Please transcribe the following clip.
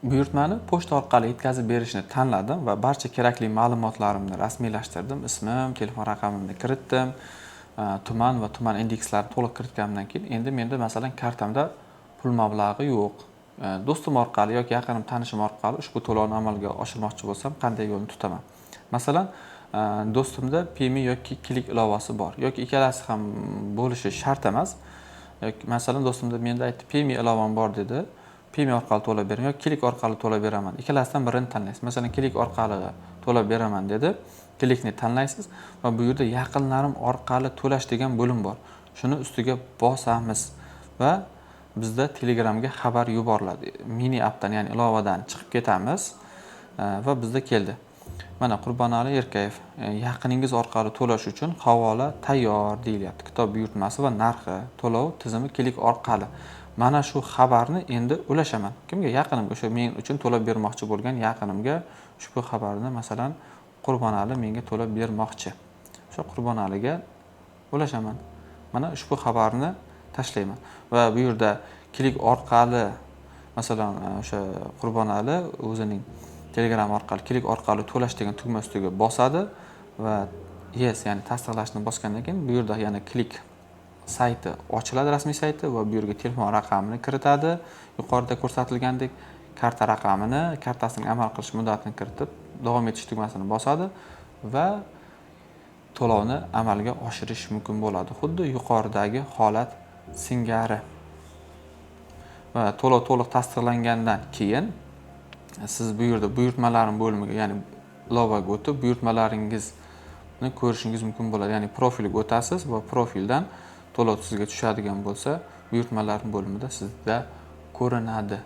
Buyurtmani pochta orqali yetkazib berishni tanladim va barcha kerakli ma'lumotlarimni rasmiylashtirdim. Ismim, telefon raqamimni kiritdim, tuman va tuman indekslarini to'liq kiritganimdan keyin endi menda masalan kartamda pul mablag'i yo'q. Do'stim orqali yoki yaqin tanishim orqali ushbu to'lovni amalga oshirmoqchi bo'lsam qanday yo'lni tutaman? Masalan, do'stimda Payme yoki Click ilovasi bor yoki ikkalasi ham bo'lishi shart emas. Masalan, do'stimda menda aytdi, Payme ilovam bor dedi. Payme orqali to'lab beraman yoki Click orqali to'lab beraman. Ikkalasidan birini tanlaysiz. Masalan, Click orqali to'lab beraman dedi. Clickni tanlaysiz va bu yerda yaqinlarim orqali to'lash degan bo'lim bor. Shuni ustiga bosamiz va bizda Telegramga xabar yuboriladi. Mini appdan, ya'ni ilovadan chiqib ketamiz va bizda keldi. Mana Qurbonali Erkayev, yaqiningiz orqali to'lash uchun havola tayyor deyilyapti. Kitob buyurtmasi va narxi, to'lov tizimi Click orqali. Mana shu xabarni endi ulashaman. Kimga? Yaqinimga, o'sha men uchun to'lab bermoqchi bo'lgan yaqinimga ushbu xabarni masalan Qurbonali menga to'lab bermoqchi. O'sha Qurbonaliga ulashaman. Mana ushbu xabarni tashlayman va bu yerda Click orqali masalan o'sha Qurbonali o'zining Telegram orqali Click orqali to'lash degan tugma ustiga bosadi va yes, ya'ni tasdiqlashni bosgandan keyin bu yerda yana Click sayti ochiladi, rasmiy sayti, va bu yerga telefon raqamini kiritadi. Yuqorida ko'rsatilgandek karta raqamini, kartasining amal qilish muddatini kiritib, davom etish tugmasini bosadi va to'lovni amalga oshirish mumkin bo'ladi. Xuddi yuqoridagi holat singari. Va to'lov to'liq tasdiqlangandan keyin siz bu yerda buyurtmalarim bo'limiga, ya'ni ilovaga o'tib, buyurtmalaringizni ko'rishingiz mumkin bo'ladi. Ya'ni profilga o'tasiz va profildan to'lov sizga tushadigan bo'lsa, buyurtmalar bo'limida sizda ko'rinadi.